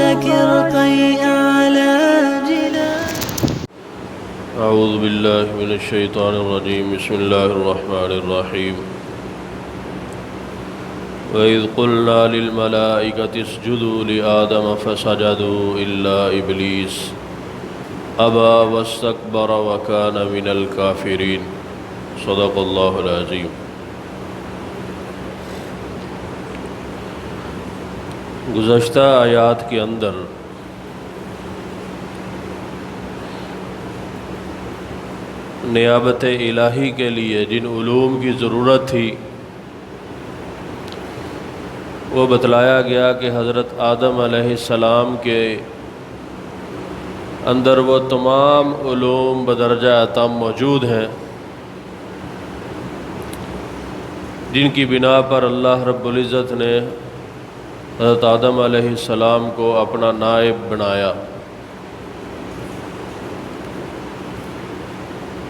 ذاكر أعلى جنان. أعوذ بالله من الشيطان الرجيم. بسم الله الرحمن الرحيم. وَإِذْ قُلْنَا لِلْمَلَائِكَةِ اسْجُدُوا لِآدَمَ فَسَجَدُوا إِلَّا إِبْلِيسَ أَبَى وَاسْتَكْبَرَ وَكَانَ مِنَ الْكَافِرِينَ. صدق اللہ العظیم. گزشتہ آیات کے اندر نیابت الہی کے لیے جن علوم کی ضرورت تھی وہ بتلایا گیا کہ حضرت آدم علیہ السلام کے اندر وہ تمام علوم بدرجہ اتم موجود ہیں جن کی بنا پر اللہ رب العزت نے حضرت آدم علیہ السلام کو اپنا نائب بنایا.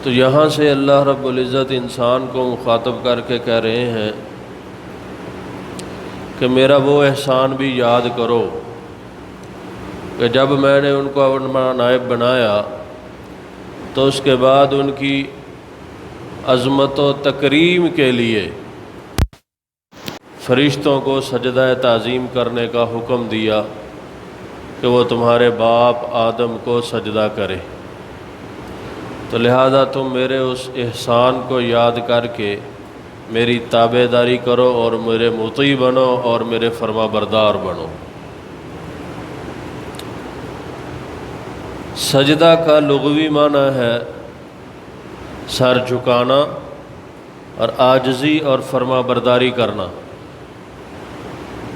تو یہاں سے اللہ رب العزت انسان کو مخاطب کر کے کہہ رہے ہیں کہ میرا وہ احسان بھی یاد کرو کہ جب میں نے ان کو اپنا نائب بنایا تو اس کے بعد ان کی عظمت و تکریم کے لیے فرشتوں کو سجدہ تعظیم کرنے کا حکم دیا کہ وہ تمہارے باپ آدم کو سجدہ کرے. تو لہذا تم میرے اس احسان کو یاد کر کے میری تابع داری کرو اور میرے مطیع بنو اور میرے فرما بردار بنو. سجدہ کا لغوی معنی ہے سر جھکانا اور عاجزی اور فرما برداری کرنا،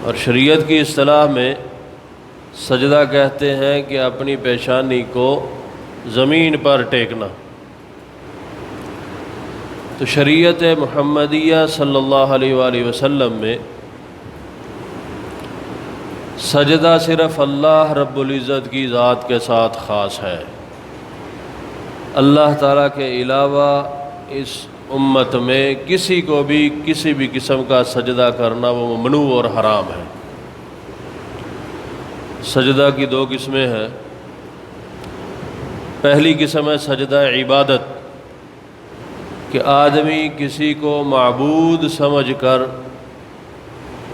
اور شریعت کی اصطلاح میں سجدہ کہتے ہیں کہ اپنی پیشانی کو زمین پر ٹیکنا. تو شریعت محمدیہ صلی اللہ علیہ وآلہ وسلم میں سجدہ صرف اللہ رب العزت کی ذات کے ساتھ خاص ہے. اللہ تعالیٰ کے علاوہ اس امت میں کسی کو بھی کسی بھی قسم کا سجدہ کرنا وہ ممنوع اور حرام ہے. سجدہ کی دو قسمیں ہیں. پہلی قسم ہے سجدہ عبادت، کہ آدمی کسی کو معبود سمجھ کر،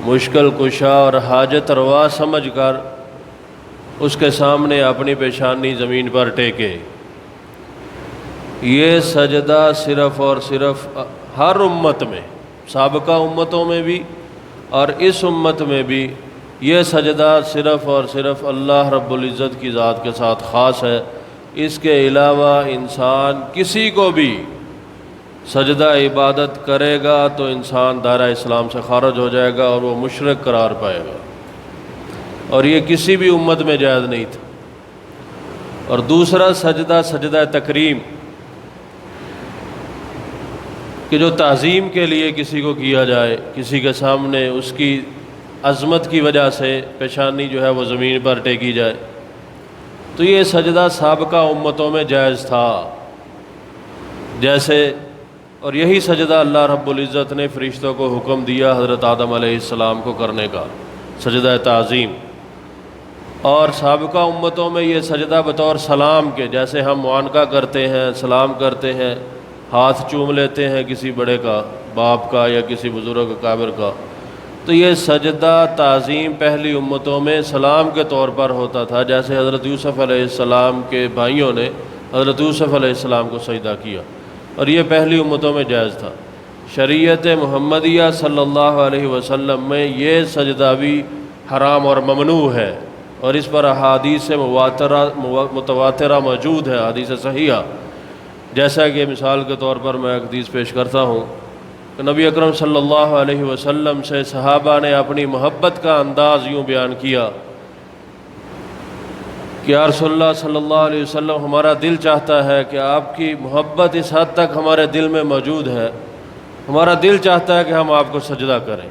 مشکل کشا اور حاجت روا سمجھ کر اس کے سامنے اپنی پیشانی زمین پر ٹیکے. یہ سجدہ صرف اور صرف ہر امت میں، سابقہ امتوں میں بھی اور اس امت میں بھی یہ سجدہ صرف اور صرف اللہ رب العزت کی ذات کے ساتھ خاص ہے. اس کے علاوہ انسان کسی کو بھی سجدہ عبادت کرے گا تو انسان دائرہ اسلام سے خارج ہو جائے گا اور وہ مشرک قرار پائے گا، اور یہ کسی بھی امت میں جائز نہیں تھا. اور دوسرا سجدہ سجدہ تکریم، کہ جو تعظیم کے لیے کسی کو کیا جائے، کسی کے سامنے اس کی عظمت کی وجہ سے پیشانی جو ہے وہ زمین پر ٹیکی جائے. تو یہ سجدہ سابقہ امتوں میں جائز تھا جیسے، اور یہی سجدہ اللہ رب العزت نے فرشتوں کو حکم دیا حضرت آدم علیہ السلام کو کرنے کا، سجدہ تعظیم. اور سابقہ امتوں میں یہ سجدہ بطور سلام کے، جیسے ہم معانقہ کرتے ہیں، سلام کرتے ہیں، ہاتھ چوم لیتے ہیں کسی بڑے کا، باپ کا یا کسی بزرگ کابر کا، تو یہ سجدہ تعظیم پہلی امتوں میں سلام کے طور پر ہوتا تھا. جیسے حضرت یوسف علیہ السلام کے بھائیوں نے حضرت یوسف علیہ السلام کو سجدہ کیا، اور یہ پہلی امتوں میں جائز تھا. شریعت محمدیہ صلی اللہ علیہ وسلم میں یہ سجدہ بھی حرام اور ممنوع ہے، اور اس پر احادیث متواترہ موجود ہے، حدیث صحیحہ. جیسا کہ مثال کے طور پر میں ایک حدیث پیش کرتا ہوں کہ نبی اکرم صلی اللہ علیہ وسلم سے صحابہ نے اپنی محبت کا انداز یوں بیان کیا کہ یا رسول اللہ صلی اللہ علیہ وسلم، ہمارا دل چاہتا ہے کہ آپ کی محبت اس حد تک ہمارے دل میں موجود ہے، ہمارا دل چاہتا ہے کہ ہم آپ کو سجدہ کریں.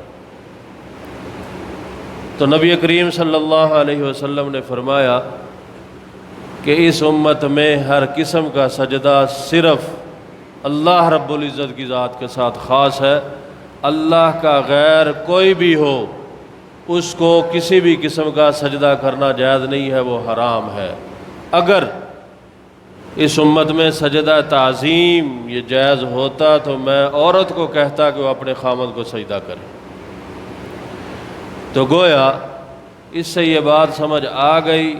تو نبی کریم صلی اللہ علیہ وسلم نے فرمایا کہ اس امت میں ہر قسم کا سجدہ صرف اللہ رب العزت کی ذات کے ساتھ خاص ہے. اللہ کا غیر کوئی بھی ہو اس کو کسی بھی قسم کا سجدہ کرنا جائز نہیں ہے، وہ حرام ہے۔ اگر اس امت میں سجدہ تعظیم یہ جائز ہوتا تو میں عورت کو کہتا کہ وہ اپنے خامد کو سجدہ کرے۔ تو گویا اس سے یہ بات سمجھ آ گئی،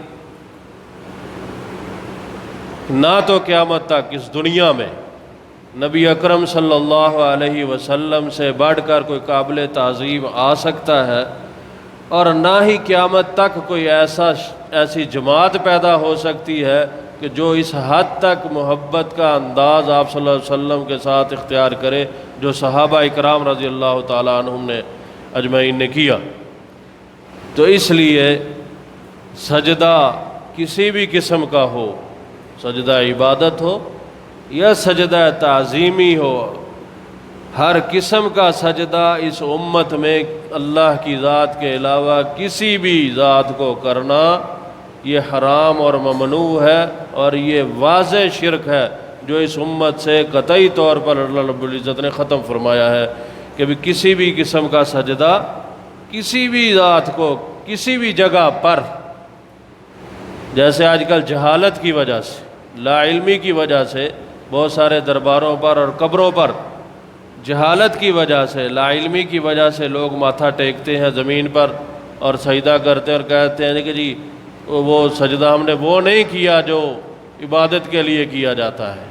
نہ تو قیامت تک اس دنیا میں نبی اکرم صلی اللہ علیہ وسلم سے بڑھ کر کوئی قابل تعظیم آ سکتا ہے، اور نہ ہی قیامت تک کوئی ایسی جماعت پیدا ہو سکتی ہے کہ جو اس حد تک محبت کا انداز آپ صلی اللہ علیہ وسلم کے ساتھ اختیار کرے جو صحابہ اکرام رضی اللہ تعالیٰ عنہم نے اجمعین نے کیا۔ تو اس لیے سجدہ کسی بھی قسم کا ہو، سجدہ عبادت ہو یا سجدہ تعظیمی ہو، ہر قسم کا سجدہ اس امت میں اللہ کی ذات کے علاوہ کسی بھی ذات کو کرنا یہ حرام اور ممنوع ہے، اور یہ واضح شرک ہے جو اس امت سے قطعی طور پر اللہ رب العزت نے ختم فرمایا ہے کہ بھی کسی بھی قسم کا سجدہ کسی بھی ذات کو کسی بھی جگہ پر، جیسے آج کل جہالت کی وجہ سے، لا علمی کی وجہ سے بہت سارے درباروں پر اور قبروں پر جہالت کی وجہ سے، لا علمی کی وجہ سے لوگ ماتھا ٹیکتے ہیں زمین پر اور سجدہ کرتے ہیں اور کہتے ہیں کہ جی وہ سجدہ ہم نے وہ نہیں کیا جو عبادت کے لیے کیا جاتا ہے،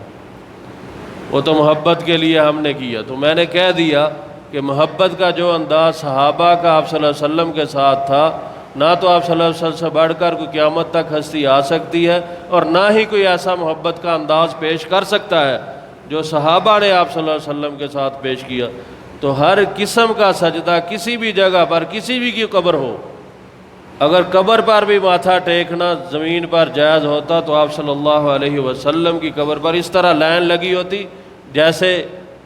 وہ تو محبت کے لیے ہم نے کیا۔ تو میں نے کہہ دیا کہ محبت کا جو انداز صحابہ کا آپ صلی اللہ علیہ وسلم کے ساتھ تھا، نہ تو آپ صلی اللہ علیہ وسلم سے بڑھ کر کوئی قیامت تک ہستی آ سکتی ہے، اور نہ ہی کوئی ایسا محبت کا انداز پیش کر سکتا ہے جو صحابہ نے آپ صلی اللہ علیہ وسلم کے ساتھ پیش کیا۔ تو ہر قسم کا سجدہ کسی بھی جگہ پر کسی بھی کی قبر ہو، اگر قبر پر بھی ماتھا ٹیکنا زمین پر جائز ہوتا تو آپ صلی اللہ علیہ وسلم کی قبر پر اس طرح لائن لگی ہوتی جیسے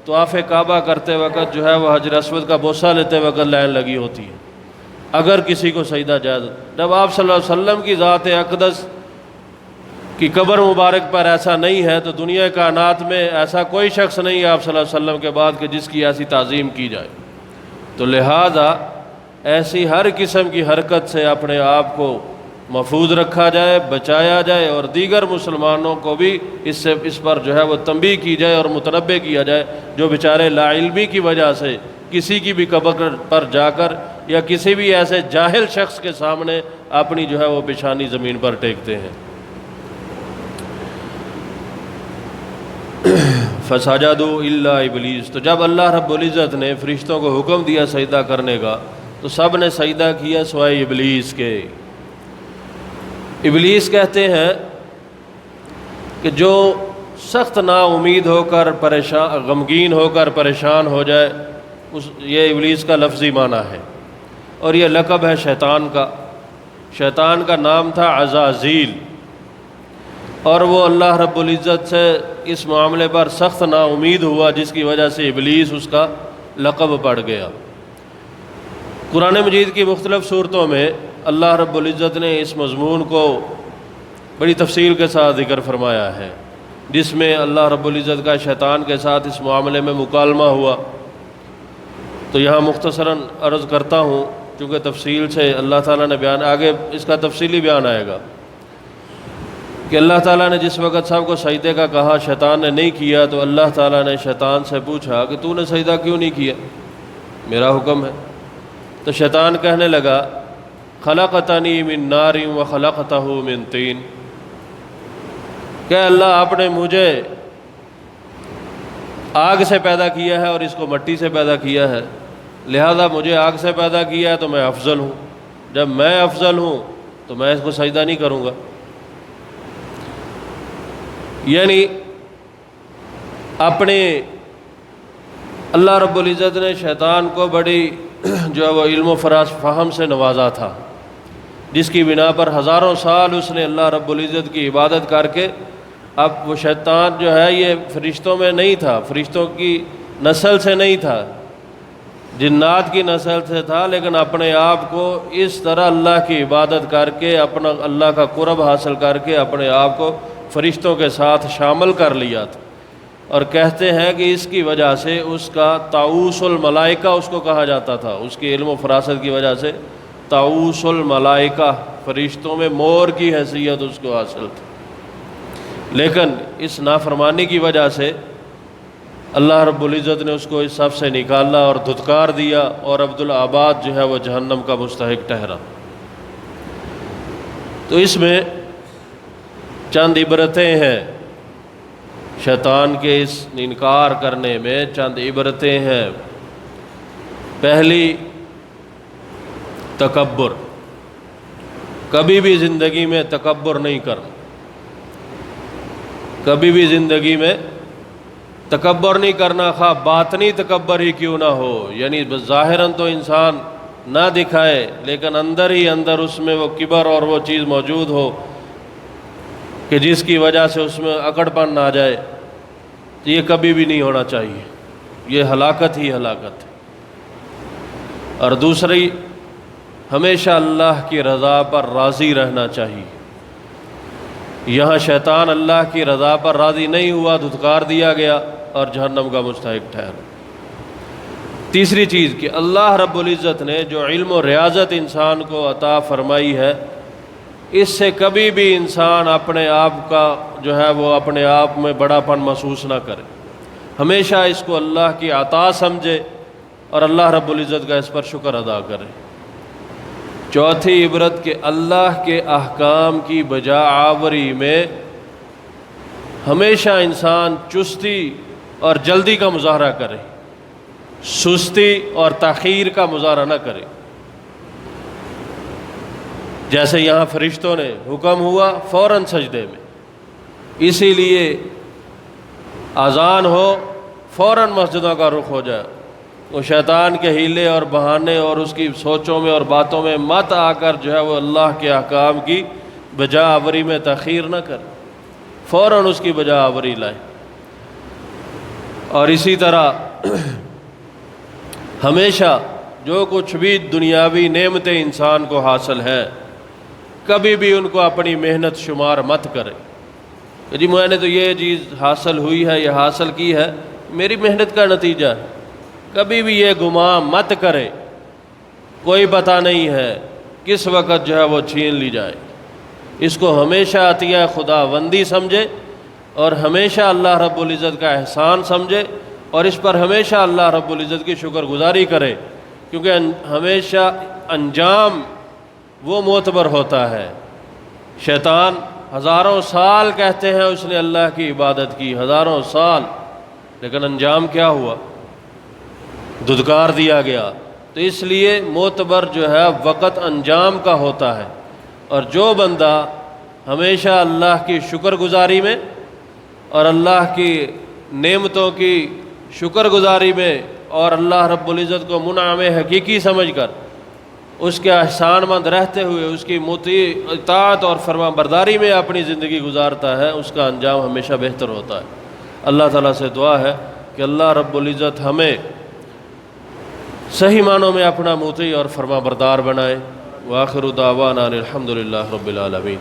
طواف کعبہ کرتے وقت جو ہے وہ حجر اسود کا بوسہ لیتے وقت لائن لگی ہوتی ہے، اگر کسی کو سجدہ جائز۔ جب آپ صلی اللہ علیہ وسلم کی ذات اقدس کی قبر مبارک پر ایسا نہیں ہے تو دنیا کائنات میں ایسا کوئی شخص نہیں ہے آپ صلی اللہ علیہ وسلم کے بعد کہ جس کی ایسی تعظیم کی جائے۔ تو لہٰذا ایسی ہر قسم کی حرکت سے اپنے آپ کو محفوظ رکھا جائے، بچایا جائے، اور دیگر مسلمانوں کو بھی اس پر جو ہے وہ تنبیہ کی جائے اور متنبہ کیا جائے جو بیچارے لا علمی کی وجہ سے کسی کی بھی قبر پر جا کر یا کسی بھی ایسے جاہل شخص کے سامنے اپنی جو ہے وہ پیشانی زمین پر ٹیکتے ہیں۔ فسجدوا الا ابلیس، تو جب اللہ رب العزت نے فرشتوں کو حکم دیا سجدہ کرنے کا تو سب نے سجدہ کیا سوائے ابلیس کے۔ ابلیس کہتے ہیں کہ جو سخت نا امید ہو کر غمگین ہو کر پریشان ہو جائے، یہ ابلیس کا لفظی معنی ہے، اور یہ لقب ہے شیطان کا۔ شیطان کا نام تھا عزازیل، اور وہ اللہ رب العزت سے اس معاملے پر سخت نا امید ہوا جس کی وجہ سے ابلیس اس کا لقب پڑ گیا۔ قرآن مجید کی مختلف صورتوں میں اللہ رب العزت نے اس مضمون کو بڑی تفصیل کے ساتھ ذکر فرمایا ہے، جس میں اللہ رب العزت کا شیطان کے ساتھ اس معاملے میں مکالمہ ہوا۔ تو یہاں مختصراً عرض کرتا ہوں چونکہ تفصیل سے اللہ تعالیٰ نے بیان، آگے اس کا تفصیلی بیان آئے گا کہ اللہ تعالیٰ نے جس وقت سب کو سجدے کا کہا شیطان نے نہیں کیا، تو اللہ تعالیٰ نے شیطان سے پوچھا کہ تو نے سجدہ کیوں نہیں کیا، میرا حکم ہے۔ تو شیطان کہنے لگا خلقتنی من نار وخلقتہ من طین، کہ اللہ آپ نے مجھے آگ سے پیدا کیا ہے اور اس کو مٹی سے پیدا کیا ہے، لہذا مجھے آگ سے پیدا کیا ہے تو میں افضل ہوں، جب میں افضل ہوں تو میں اس کو سجدہ نہیں کروں گا۔ یعنی اپنے اللہ رب العزت نے شیطان کو بڑی جو ہے وہ علم و فہم سے نوازا تھا، جس کی بنا پر ہزاروں سال اس نے اللہ رب العزت کی عبادت کر کے، اب وہ شیطان جو ہے یہ فرشتوں میں نہیں تھا، فرشتوں کی نسل سے نہیں تھا، جنات کی نسل سے تھا، لیکن اپنے آپ کو اس طرح اللہ کی عبادت کر کے اپنا اللہ کا قرب حاصل کر کے اپنے آپ کو فرشتوں کے ساتھ شامل کر لیا تھا۔ اور کہتے ہیں کہ اس کی وجہ سے اس کا طاؤوس الملائکہ اس کو کہا جاتا تھا، اس کی علم و فراست کی وجہ سے طاؤوس الملائکہ، فرشتوں میں مور کی حیثیت اس کو حاصل تھی، لیکن اس نافرمانی کی وجہ سے اللہ رب العزت نے اس کو اس صف سے نکالا اور دھتکار دیا، اور عبدالآباد جو ہے وہ جہنم کا مستحق ٹھہرا۔ تو اس میں چند عبرتیں ہیں، شیطان کے اس انکار کرنے میں چند عبرتیں ہیں۔ پہلی، تکبر، کبھی بھی زندگی میں تکبر نہیں کرنا، کبھی بھی زندگی میں تکبر نہیں کرنا، خواہ باطنی تکبر ہی کیوں نہ ہو، یعنی ظاہراً تو انسان نہ دکھائے لیکن اندر ہی اندر اس میں وہ کبر اور وہ چیز موجود ہو کہ جس کی وجہ سے اس میں اکڑ پن نہ آ جائے، تو یہ کبھی بھی نہیں ہونا چاہیے، یہ ہلاکت ہی ہلاکت ہے۔ اور دوسری، ہمیشہ اللہ کی رضا پر راضی رہنا چاہیے۔ یہاں شیطان اللہ کی رضا پر راضی نہیں ہوا، دھتکار دیا گیا اور جہنم کا مستحق ٹھہرا۔ تیسری چیز کہ اللہ رب العزت نے جو علم و ریاضت انسان کو عطا فرمائی ہے، اس سے کبھی بھی انسان اپنے آپ کا جو ہے وہ اپنے آپ میں بڑا پن محسوس نہ کرے، ہمیشہ اس کو اللہ کی عطا سمجھے اور اللہ رب العزت کا اس پر شکر ادا کرے۔ چوتھی عبرت کہ اللہ کے احکام کی بجا آوری میں ہمیشہ انسان چستی اور جلدی کا مظاہرہ کرے، سستی اور تاخیر کا مظاہرہ نہ کرے۔ جیسے یہاں فرشتوں نے حکم ہوا فوراً سجدے میں، اسی لیے اذان ہو فوراً مسجدوں کا رخ ہو جائے، وہ شیطان کے ہیلے اور بہانے اور اس کی سوچوں میں اور باتوں میں مت آ کر جو ہے وہ اللہ کے احکام کی بجا آوری میں تاخیر نہ کرے، فوراً اس کی بجا آوری لائے۔ اور اسی طرح ہمیشہ جو کچھ بھی دنیاوی نعمتیں انسان کو حاصل ہیں، کبھی بھی ان کو اپنی محنت شمار مت کرے کہ جی میں نے تو یہ چیز حاصل ہوئی ہے، یہ حاصل کی ہے، میری محنت کا نتیجہ ہے۔ کبھی بھی یہ گمان مت کرے، کوئی پتہ نہیں ہے کس وقت جو ہے وہ چھین لی جائے۔ اس کو ہمیشہ عطیہ خداوندی سمجھے اور ہمیشہ اللہ رب العزت کا احسان سمجھے، اور اس پر ہمیشہ اللہ رب العزت کی شکر گزاری کرے، کیونکہ ہمیشہ انجام وہ معتبر ہوتا ہے۔ شیطان ہزاروں سال کہتے ہیں اس نے اللہ کی عبادت کی، ہزاروں سال، لیکن انجام کیا ہوا؟ دھتکار دیا گیا۔ تو اس لیے معتبر جو ہے وقت انجام کا ہوتا ہے، اور جو بندہ ہمیشہ اللہ کی شکر گزاری میں اور اللہ کی نعمتوں کی شکر گزاری میں اور اللہ رب العزت کو منعم حقیقی سمجھ کر اس کے احسان مند رہتے ہوئے اس کی مطیع اطاعت اور فرما برداری میں اپنی زندگی گزارتا ہے، اس کا انجام ہمیشہ بہتر ہوتا ہے۔ اللہ تعالیٰ سے دعا ہے کہ اللہ رب العزت ہمیں صحیح معنوں میں اپنا مطیع اور فرما بردار بنائے۔ وآخر دعوانا الحمد للہ رب العالمین۔